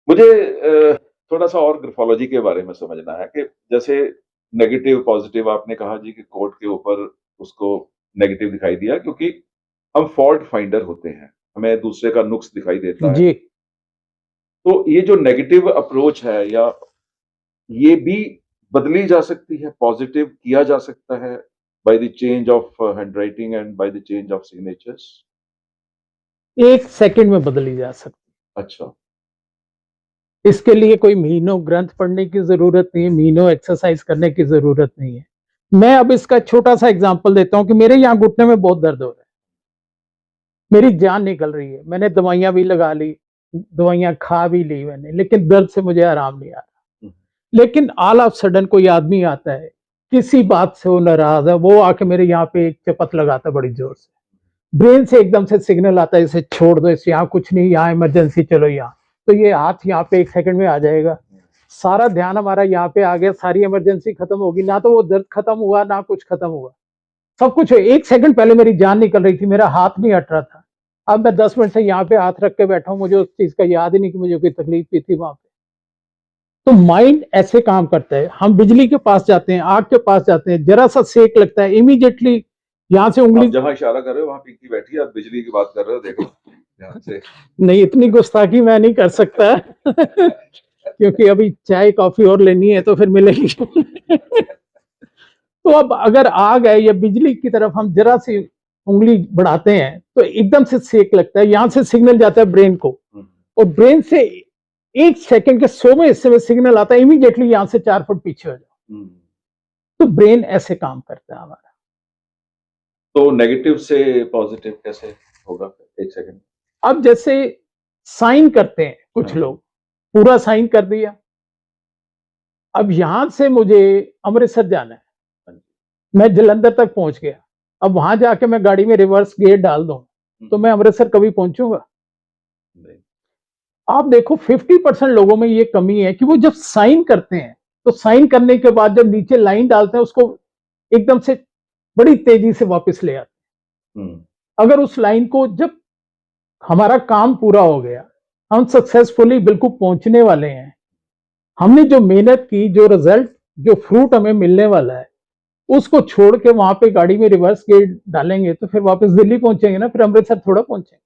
मुझे थोड़ा सा और ग्राफोलॉजी के बारे में समझना है कि जैसे नेगेटिव पॉजिटिव आपने कहा जी कि कोट के ऊपर उसको नेगेटिव दिखाई दिया क्योंकि हम फॉल्ट फाइंडर होते हैं, हमें दूसरे का नुक्स दिखाई देता है। जी। तो ये जो नेगेटिव अप्रोच है या ये भी बदली जा सकती है, पॉजिटिव किया जा सकता है by the change of handwriting and by the change of signatures. 1 second में बदली जा सकती अच्छा। है। इसके लिए कोई महीनों ग्रंथ पढ़ने की ज़रूरत नहीं है, महीनों एक्सरसाइज करने की ज़रूरत नहीं है। मैं अब इसका छोटा-सा एग्ज़ाम्पल देता हूँ कि मेरे यहाँ घुटने में बहुत दर्द हो रहा है। मेरी जान निकल रही है, मैंने दवाइयाँ भी लगा ली, दवाइयाँ खा भी ली मैंने, लेकिन दर्द से मुझे आराम नहीं आ रहा। लेकिन ऑल ऑफ सडन कोई आदमी आता है, किसी बात से वो नाराज़ है, वो आके मेरे यहाँ पे एक चपत लगाता है बड़ी ज़ोर से। ब्रेन से एकदम से सिग्नल आता है, इसे छोड़ दो, इसे यहाँ कुछ नहीं, यहाँ इमरजेंसी, चलो यहाँ। तो ये हाथ यहाँ पे 1 सेकंड में आ जाएगा। सारा ध्यान हमारा यहाँ पे आ गया, सारी इमरजेंसी खत्म होगी, ना तो वो दर्द खत्म हुआ, ना कुछ खत्म हुआ। सब कुछ 1 सेकंड पहले मेरी जान निकल रही थी, मेरा हाथ नहीं हट रहा था। अब मैं 10 मिनट से यहाँ पे हाथ रख के बैठा हूँ, मुझे उस चीज़ का याद ही नहीं कि मुझे कोई तकलीफ भी थी वहाँ पे। तो माइंड ऐसे काम करता है। हम बिजली के पास जाते हैं, आग के पास जाते हैं, जरा-सा सेक लगता है, इमीडिएटली यहाँ से आप उँगली जहाँ इशारा कर रहे हो वहाँ पिंकी बैठी है, आप बिजली की बात कर रहे हो, देखो ध्यान से। नहीं, इतनी गुस्ताखी मैं नहीं कर सकता क्योंकि अभी चाय, कॉफ़ी और लेनी है तो फिर मिलेगी। तो अब अगर आग है या बिजली की तरफ हम जरा-सी उँगली बढ़ाते हैं, तो एकदम से सेक लगता है, यहाँ से सिग्नल जाता है ब्रेन को और ब्रेन से 1 सेकंड के 100वें हिस्से में सिग्नल आता है, इमीडिएटली यहाँ से 4 फुट पीछे हो जाओ। तो ब्रेन ऐसे काम करता है हमारा। तो नेगेटिव से पॉजिटिव कैसे होगा? 1 सेकंड। अब जैसे साइन करते हैं कुछ हाँ। लोग, पूरा साइन कर दिया। अब यहां से मुझे अमृतसर जाना है, हाँ। मैं जलंधर तक पहुंच गया। अब वहां जाके मैं गाड़ी में रिवर्स गियर डाल दूं तो मैं अमृतसर कभी पहुंचूंगा? नहीं। आप देखो 50% लोगों में ये कमी है कि वो जब साइन करते हैं तो साइन करने के बाद जब नीचे लाइन डालते हैं उसको एकदम से बड़ी तेजी से वापस ले आते हैं। अगर उस लाइन को जब हमारा काम पूरा हो गया, हम सक्सेसफुली बिल्कुल पहुंचने वाले हैं, हमने जो मेहनत की, जो रिजल्ट, जो फ्रूट हमें मिलने वाला है, उसको छोड़ के वहां पे गाड़ी में रिवर्स गियर डालेंगे तो फिर वापस दिल्ली पहुंचेंगे ना, फिर अमृतसर थोड़ा पहुंचेंगे।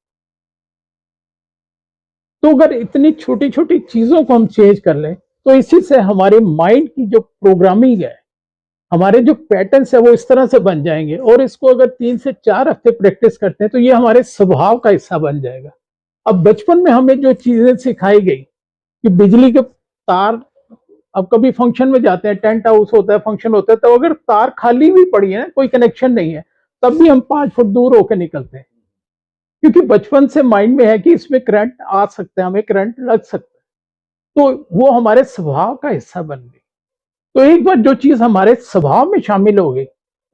तो अगर इतनी छोटी छोटी चीजों को हम चेंज कर लें तो इसी से हमारे माइंड की जो प्रोग्रामिंग है, हमारे जो पैटर्न्स है वो इस तरह से बन जाएंगे और इसको अगर 3 से 4 हफ्ते प्रैक्टिस करते हैं तो ये हमारे स्वभाव का हिस्सा बन जाएगा। अब बचपन में हमें जो चीजें सिखाई गई कि बिजली के तार, अब कभी फंक्शन में जाते हैं, टेंट हाउस होता है, फंक्शन होता है, तो अगर तार खाली भी पड़ी है, कोई कनेक्शन नहीं है, तब भी हम 5 फुट दूर होकर निकलते हैं क्योंकि बचपन से माइंड में है कि इसमें करंट आ सकता है, हमें करंट लग सकता है। तो वो हमारे स्वभाव का हिस्सा बन गई। तो एक बार जो चीज हमारे स्वभाव में शामिल हो गई,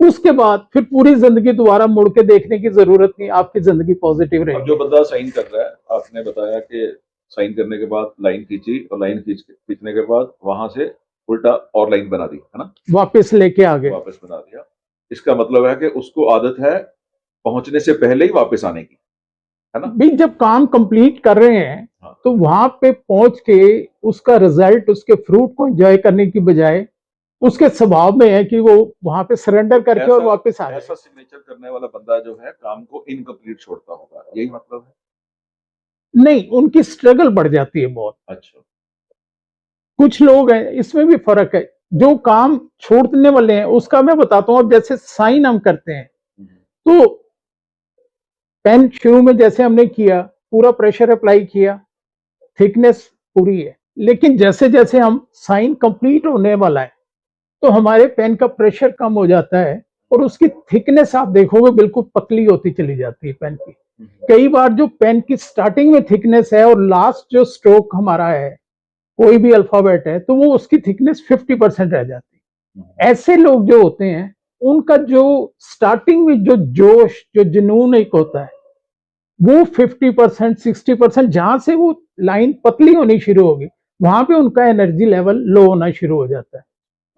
उसके बाद फिर पूरी जिंदगी दोबारा मुड़ के देखने की जरूरत नहीं, आपकी जिंदगी पॉजिटिव अब रहेगी। जो बंदा साइन कर रहा है, आपने बताया कि साइन करने के बाद लाइन खींची और लाइन खींचने के बाद वहां से उल्टा और लाइन बना दी, है ना? वापस लेके आ गए। वापस बना दिया। इसका मतलब है कि उसको आदत है पहुंचने से पहले ही वापस आने की, है ना? भी जब काम कंप्लीट कर रहे हैं हाँ। तो वहां पे पहुंच के उसका रिजल्ट, उसके फ्रूट को एंजॉय करने की बजाय उसके स्वभाव में है कि वो वहां पे सरेंडर करके और वापस आ जाए। ऐसा सिग्नेचर करने वाला बंदा जो है काम को इनकम्प्लीट छोड़ता होगा, यही मतलब है? नहीं, उनकी स्ट्रगल बढ़ जाती है बहुत। अच्छा। कुछ लोग हैं, इसमें भी फर्क है, जो काम छोड़ने वाले हैं उसका मैं बताता हूँ। अब जैसे साइन हम करते हैं तो पेन शुरू में जैसे हमने किया, पूरा प्रेशर अप्लाई किया, थिकनेस पूरी है, लेकिन जैसे जैसे हम साइन कंप्लीट होने वाला है तो हमारे पेन का प्रेशर कम हो जाता है और उसकी थिकनेस आप देखोगे बिल्कुल पतली होती चली जाती है पेन की। कई बार जो पेन की स्टार्टिंग में थिकनेस है और लास्ट जो स्ट्रोक हमारा है, कोई भी अल्फाबेट है, तो वो उसकी थिकनेस 50% रह जाती है। ऐसे लोग जो होते हैं उनका जो स्टार्टिंग में जो जोश, जो जुनून एक होता है, वो 50%, 60%, जहां से वो लाइन पतली होनी शुरू होगी वहां पे उनका एनर्जी लेवल लो होना शुरू हो जाता है।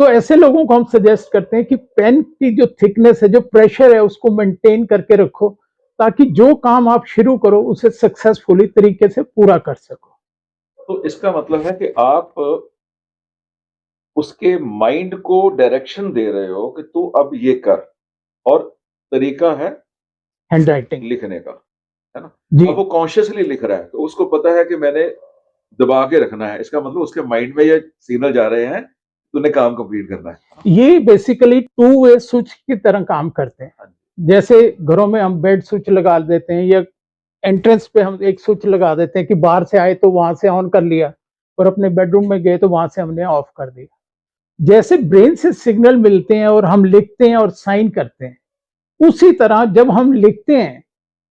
तो ऐसे लोगों को हम सजेस्ट करते हैं कि पेन की जो थिकनेस है, जो प्रेशर है, उसको मेंटेन करके रखो ताकि जो काम आप शुरू करो उसे सक्सेसफुली तरीके से पूरा कर सको। तो इसका मतलब है कि आप उसके माइंड को डायरेक्शन दे रहे हो कि तू अब ये कर, और तरीका है हैंड राइटिंग। लिखने का, है ना? जी अब वो कॉन्शियसली लिख रहा है, तो उसको पता है कि मैंने दबा के रखना है, इसका मतलब उसके माइंड में ये सिग्नल जा रहे हैं, तूने काम कंप्लीट करना है। ये बेसिकली टू वे स्विच की तरह काम करते हैं। हाँ जी। जैसे घरों में हम बेड स्विच लगा देते हैं, या एंट्रेंस पे हम एक स्विच लगा देते हैं कि बाहर से आए तो वहां से ऑन कर लिया, और अपने बेडरूम में गए तो वहां से हमने ऑफ कर दिया। जैसे ब्रेन से सिग्नल मिलते हैं और हम लिखते हैं और साइन करते हैं, उसी तरह जब हम लिखते हैं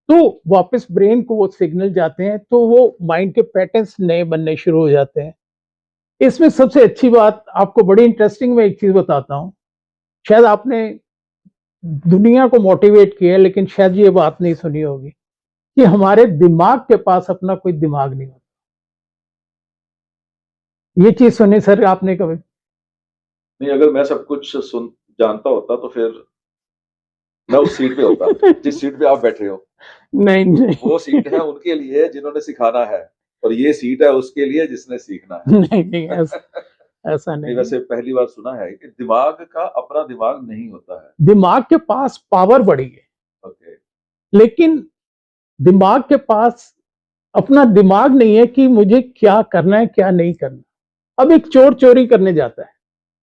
तो वापस ब्रेन को वो सिग्नल जाते हैं, तो वो माइंड के पैटर्न्स नए बनने शुरू हो जाते हैं। इसमें सबसे अच्छी बात आपको बड़ी इंटरेस्टिंग, मैं एक चीज बताता हूँ। शायद आपने दुनिया को मोटिवेट किया है, लेकिन शायद ये बात नहीं सुनी होगी कि हमारे दिमाग के पास अपना कोई दिमाग नहीं होता। ये चीज सुनी सर आपने कभी? नहीं, अगर मैं सब कुछ सुन जानता होता तो फिर मैं उस सीट पे होता जिस सीट पे आप बैठे हो। नहीं नहीं वो सीट है उनके लिए जिन्होंने सिखाना है, और ये सीट है उसके लिए जिसने सीखना है। नहीं नहीं, ऐसा नहीं, नहीं है। वैसे पहली बार सुना है कि दिमाग का अपना दिमाग नहीं होता है। दिमाग के पास पावर बड़ी है, ओके। लेकिन दिमाग के पास अपना दिमाग नहीं है कि मुझे क्या करना है क्या नहीं करना। अब एक चोर चोरी करने जाता है,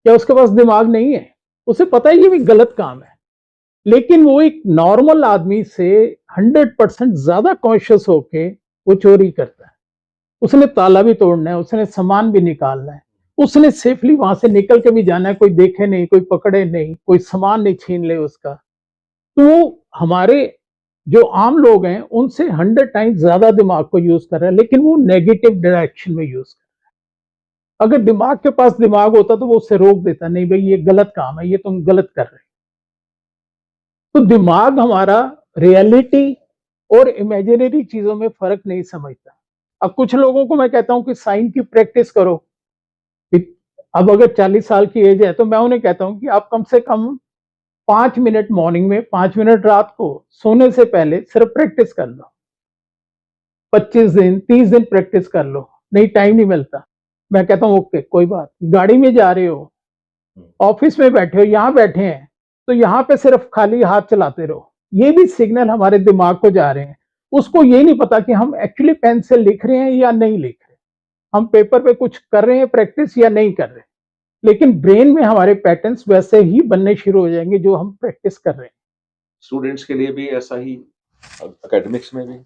क्या उसके पास दिमाग नहीं है? उसे पता है ये भी गलत काम है, लेकिन वो एक नॉर्मल आदमी से 100% ज्यादा कॉन्शियस होके वो चोरी करता है। उसने ताला भी तोड़ना है, उसने सामान भी निकालना है, उसने सेफली वहां से निकल के भी जाना है, कोई देखे नहीं, कोई पकड़े नहीं, कोई सामान नहीं छीन ले उसका। तो वो हमारे जो आम लोग हैं उनसे 100 टाइम्स ज्यादा दिमाग को यूज कर रहा है, लेकिन वो नेगेटिव डायरेक्शन में यूज कर रहा है। अगर दिमाग के पास दिमाग होता तो वो उससे रोक देता, नहीं भाई ये गलत काम है, ये तुम गलत कर रहे हो। तो दिमाग हमारा रियलिटी और इमेजिनरी चीजों में फर्क नहीं समझता। अब कुछ लोगों को मैं कहता हूं कि साइन की प्रैक्टिस करो। अब अगर 40 साल की एज है तो मैं उन्हें कहता हूं कि आप कम से कम 5 मिनट मॉर्निंग में, 5 मिनट रात को सोने से पहले सिर्फ प्रैक्टिस कर लो। 25 दिन, 30 दिन प्रैक्टिस कर लो। नहीं टाइम नहीं मिलता, मैं कहता हूँ ओके कोई बात। गाड़ी में जा रहे हो, ऑफिस में बैठे हो, यहाँ बैठे हैं, तो यहाँ पे सिर्फ खाली हाथ चलाते रहो। ये भी सिग्नल हमारे दिमाग को जा रहे हैं। उसको ये नहीं पता कि हम एक्चुअली पेन से लिख रहे हैं या नहीं लिख रहे, हम पेपर पे कुछ कर रहे हैं प्रैक्टिस या नहीं कर रहे। लेकिन ब्रेन में हमारे पैटर्न्स वैसे ही बनने शुरू हो जाएंगे जो हम प्रैक्टिस कर रहे हैं। स्टूडेंट्स के लिए भी ऐसा ही, एकेडमिक्स में भी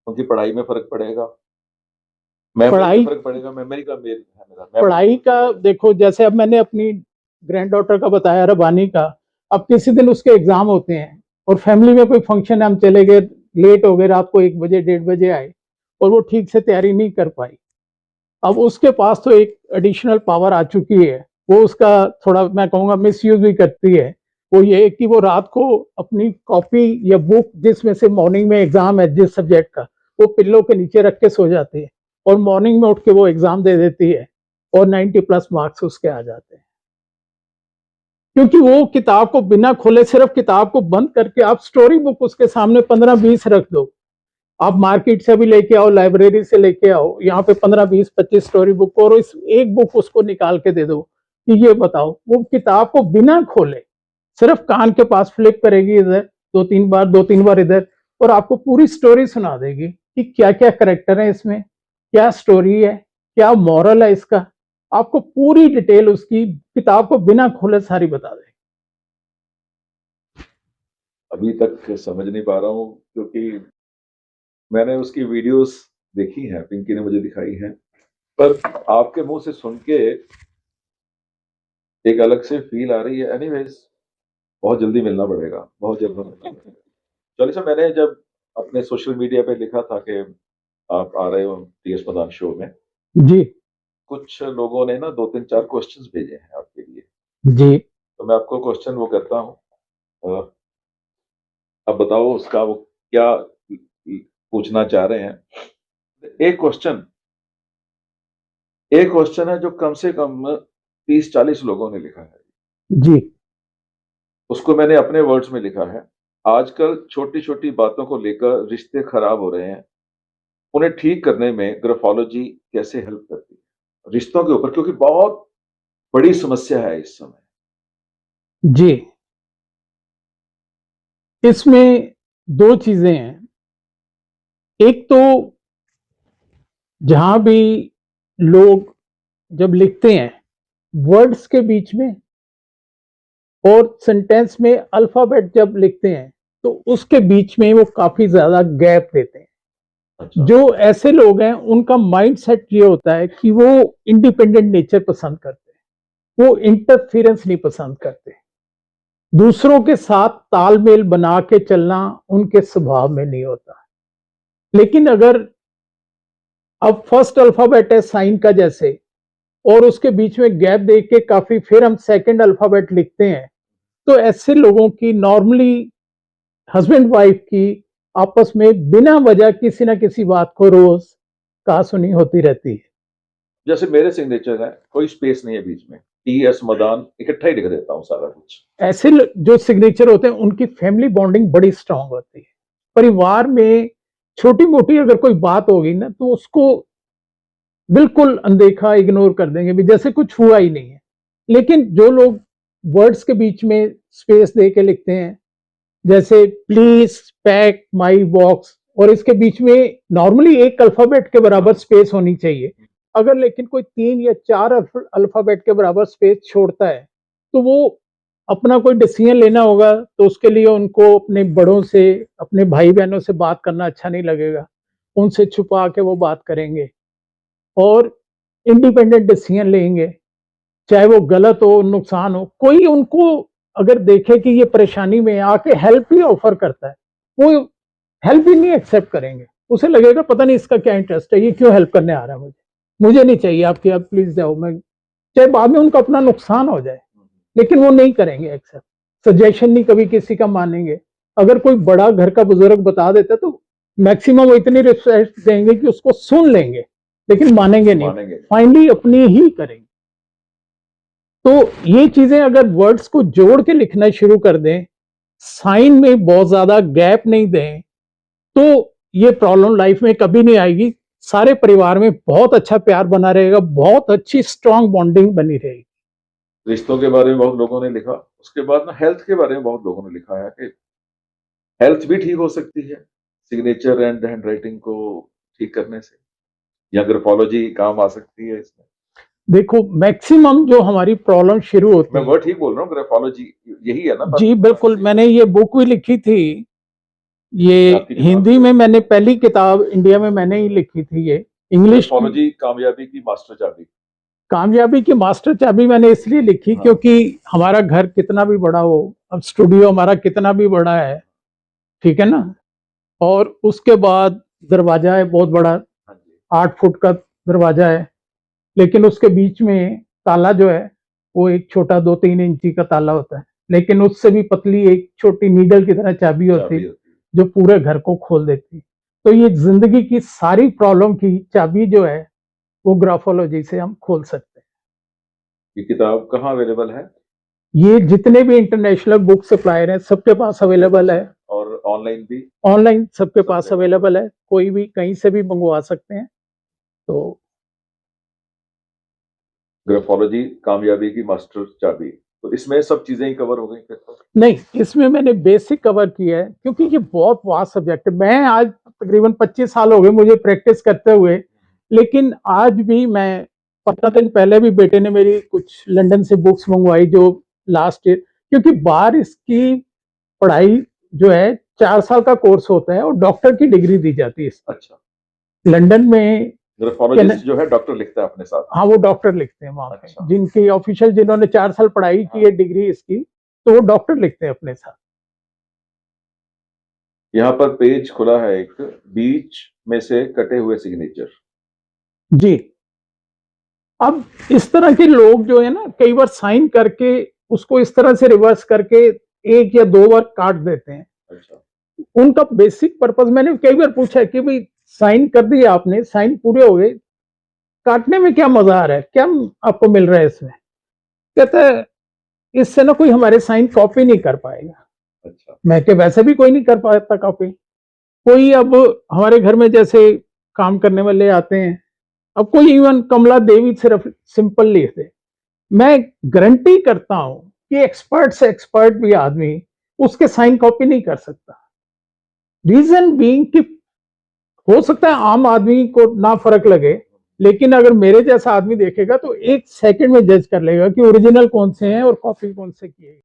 उनकी पढ़ाई में फर्क पड़ेगा, मेमोरी में पढ़ाई फर्क पड़ेगा। मेमोरी का मेल है मेरा, मेमोरी। पढ़ाई का देखो, जैसे अब मैंने अपनी ग्रैंड डॉटर का बताया, रबानी का। अब किसी दिन उसके एग्जाम होते हैं और फैमिली में कोई फंक्शन है, हम चले गए, लेट हो गए, रात को 1 बजे 1:30 बजे आए, और वो ठीक से तैयारी नहीं कर पाई। अब उसके पास तो एक एडिशनल पावर आ चुकी है, वो उसका थोड़ा मैं कहूँगा मिस यूज भी करती है। वो ये कि वो रात को अपनी कॉपी या बुक, जिसमें से मॉर्निंग में एग्जाम है जिस सब्जेक्ट का, वो पिल्लो के नीचे रख के सो जाती है, और मॉर्निंग में उठ के वो एग्जाम दे देती है, और 90+ मार्क्स उसके आ जाते हैं। क्योंकि वो किताब को बिना खोले, सिर्फ किताब को बंद करके आप स्टोरी बुक उसके सामने 15-20 रख दो। आप मार्केट से भी लेके आओ, लाइब्रेरी से लेके आओ, यहाँ पे 15-20-25 स्टोरी बुक, और इस एक बुक उसको निकाल के दे दो कि ये बताओ। वो किताब को बिना खोले सिर्फ कान के पास फ्लिप करेगी इधर 2-3 बार, 2-3 बार इधर, और आपको पूरी स्टोरी सुना देगी कि क्या क्या करेक्टर है इसमें, क्या स्टोरी है, क्या मॉरल है इसका। आपको पूरी डिटेल उसकी किताब को बिना खोले सारी बता देगी। अभी तक समझ नहीं पा रहा हूँ, क्योंकि मैंने उसकी वीडियोस देखी हैं, पिंकी ने मुझे दिखाई हैं, पर आपके मुंह से सुन के एक अलग से फील आ रही है। एनीवेज, बहुत जल्दी मिलना पड़ेगा, बहुत जल्द मिलना पड़ेगा। चलिए सर, मैंने जब अपने सोशल मीडिया पे लिखा था कि आप आ रहे हो टीएस मदान शो में, जी कुछ लोगों ने ना 2-3-4 क्वेश्चंस भेजे हैं आपके लिए, जी तो मैं आपको क्वेश्चन वो करता हूँ। अब बताओ उसका वो क्या पूछना चाह रहे हैं। एक क्वेश्चन है जो कम से कम 30-40 लोगों ने लिखा है। जी उसको मैंने अपने वर्ड्स में लिखा है। आजकल छोटी छोटी बातों को लेकर रिश्ते खराब हो रहे हैं, उन्हें ठीक करने में ग्राफोलॉजी कैसे हेल्प करती है? रिश्तों के ऊपर, क्योंकि बहुत बड़ी समस्या है इस समय। जी, इसमें 2 चीज़ें हैं। एक तो जहाँ भी लोग जब लिखते हैं, वर्ड्स के बीच में और सेंटेंस में अल्फ़ाबेट जब लिखते हैं, तो उसके बीच में वो काफ़ी ज़्यादा गैप देते हैं। अच्छा। जो ऐसे लोग हैं, उनका माइंडसेट ये होता है कि वो इंडिपेंडेंट नेचर पसंद करते हैं, वो इंटरफेरेंस नहीं पसंद करते। दूसरों के साथ तालमेल बना के चलना उनके स्वभाव में नहीं होता। लेकिन अगर अब फर्स्ट अल्फ़ाबेट है साइन का जैसे, और उसके बीच में गैप दे के काफ़ी फिर हम सेकंड अल्फ़ाबेट लिखते हैं, तो ऐसे लोगों की नॉर्मली हस्बैंड वाइफ की आपस में बिना वजह किसी ना किसी बात को रोज कहा-सुनी होती रहती है। जैसे मेरे सिग्नेचर है, कोई स्पेस नहीं है बीच में। टी.एस. मदान इकट्ठा ही लिख देता हूँ सारा कुछ। ऐसे जो सिग्नेचर होते हैं उनकी फैमिली बॉन्डिंग बड़ी स्ट्रांग होती है। परिवार में छोटी-मोटी अगर कोई बात होगी ना तो उसको बिल्कुल अनदेखा, इग्नोर कर देंगे भी जैसे कुछ हुआ ही नहीं है। लेकिन जो लोग वर्ड्स के बीच में स्पेस दे के लिखते हैं, जैसे प्लीज पैक माई बॉक्स, और इसके बीच में नॉर्मली एक अल्फाबेट के बराबर स्पेस होनी चाहिए। अगर लेकिन कोई 3 या 4 अल्फाबेट के बराबर स्पेस छोड़ता है, तो वो अपना कोई डिसीजन लेना होगा तो उसके लिए उनको अपने बड़ों से, अपने भाई-बहनों से बात करना अच्छा नहीं लगेगा। उनसे छुपा के वो बात करेंगे और इंडिपेंडेंट डिसीजन लेंगे, चाहे वो गलत हो, नुकसान हो। कोई उनको अगर देखे कि ये परेशानी में आके हेल्प ही ऑफर करता है, वो हेल्प ही नहीं एक्सेप्ट करेंगे। उसे लगेगा पता नहीं इसका क्या इंटरेस्ट है, ये क्यों हेल्प करने आ रहा है मुझे। मुझे नहीं चाहिए आपकी हेल्प, प्लीज़ जाओ। मैं चाहे बाद में उनको अपना नुकसान हो जाए, लेकिन वो नहीं करेंगे एक्सेप्ट। सजेशन नहीं कभी किसी का मानेंगे। अगर कोई बड़ा घर का बुजुर्ग बता देता है तो मैक्सिमम वो इतनी रिस्पेक्ट देंगे कि उसको सुन लेंगे, लेकिन मानेंगे नहीं। मानेंगे। फाइनली अपनी ही करेंगे। तो ये चीजें अगर वर्ड्स को जोड़ के लिखना शुरू कर दें, साइन में बहुत ज्यादा गैप नहीं दें, तो ये प्रॉब्लम लाइफ में कभी नहीं आएगी। सारे परिवार में बहुत अच्छा प्यार बना रहेगा, बहुत अच्छी स्ट्रांग बॉन्डिंग बनी रहेगी। रिश्तों के बारे में बहुत लोगों ने लिखा। उसके बाद ना हेल्थ के बारे में बहुत लोगों ने लिखा है कि हेल्थ भी ठीक हो सकती है सिग्नेचर एंड हैंडराइटिंग को ठीक करने से, या ग्राफोलॉजी काम आ सकती है इसमें। देखो, मैक्सिमम जो हमारी प्रॉब्लम शुरू होती मैं है, वर्ड ठीक बोल रहा हूँ, ग्राफोलॉजी यही है ना? जी बिल्कुल, मैंने ये बुक भी लिखी थी। ये आपकी किताब हिंदी में मैंने पहली किताब इंडिया में मैंने ही लिखी थी। ये इंग्लिश की ग्राफोलॉजी कामयाबी की मास्टर चाबी। कामयाबी की मास्टर चाबी मैंने इसलिए लिखी हाँ। क्योंकि हमारा घर कितना भी बड़ा हो, अब स्टूडियो हमारा कितना भी बड़ा है, ठीक है ना, और उसके बाद दरवाजा है बहुत बड़ा, हाँ जी। 8 फुट का दरवाजा है, लेकिन उसके बीच में ताला जो है वो एक छोटा 2-3 इंची का ताला होता है, लेकिन उससे भी पतली एक छोटी नीडल की तरह चाबी होती चाबी है होती है। जो पूरे घर को खोल देती है। तो ये जिंदगी की सारी प्रॉब्लम की चाबी जो है वो ग्राफोलॉजी से हम खोल सकते हैं। ये किताब कहाँ अवेलेबल है? ये जितने भी इंटरनेशनल बुक सप्लायर हैं सबके पास अवेलेबल है, और ऑनलाइन भी? ऑनलाइन सबके पास सबके अवेलेबल है, कोई भी कहीं से भी मंगवा सकते हैं। तो ग्राफोलॉजी कामयाबी की मास्टर चाबी, तो इसमें सब चीजें ही कवर हो गई फिर तो? नहीं, इसमें मैंने बेसिक कवर किया है क्योंकि ये बहुत वास्ट सब्जेक्ट है। मैं आज तकरीबन 25 साल हो गए मुझे प्रैक्टिस करते हुए, लेकिन आज भी मैं 15 दिन पहले भी बेटे ने मेरी कुछ लंदन से बुक्स मंगवाई जो लास्ट ईयर, क्योंकि बाहर इसकी पढ़ाई जो है 4 साल का कोर्स होता है और डॉक्टर की डिग्री दी जाती है इसकी। अच्छा। लंदन में ग्राफोलॉजिस्ट जो है डॉक्टर लिखता है अपने साथ? हाँ, वो डॉक्टर लिखते हैं वहाँ पे। अच्छा। जिनकी ऑफिशियल, जिन्होंने 4 साल पढ़ाई की है डिग्री इसकी, तो वो डॉक्टर लिखते हैं अपने साथ। यहाँ पर पेज खुला है एक, बीच में से कटे हुए सिग्नेचर। जी। अब इस तरह के लोग जो है ना, कई बार साइन करके उसको इस तरह से रिवर्स करके 1 या 2 बार काट देते हैं। अच्छा। उनका बेसिक पर्पस मैंने कई बार पूछा है कि भाई साइन कर दिया आपने, साइन पूरे हो गए, काटने में क्या मजा आ रहा है, क्या आपको मिल रहा है इसमें? कहता है इससे ना कोई हमारे साइन कॉपी नहीं कर पाएगा। अच्छा। मैं कि वैसे भी कोई नहीं कर पाता कॉपी। कोई अब हमारे घर में जैसे काम करने वाले आते हैं। अब कोई इवन कमला देवी सिर्फ सिंपल लिख दे, मैं गारंटी करता हूं कि एक्सपर्ट से एक्सपर्ट भी आदमी उसके साइन कॉपी नहीं कर सकता। रीजन बीइंग कि हो सकता है आम आदमी को ना फर्क लगे, लेकिन अगर मेरे जैसा आदमी देखेगा तो 1 सेकंड में जज कर लेगा कि ओरिजिनल कौन से हैं और कॉपी कौन से की है।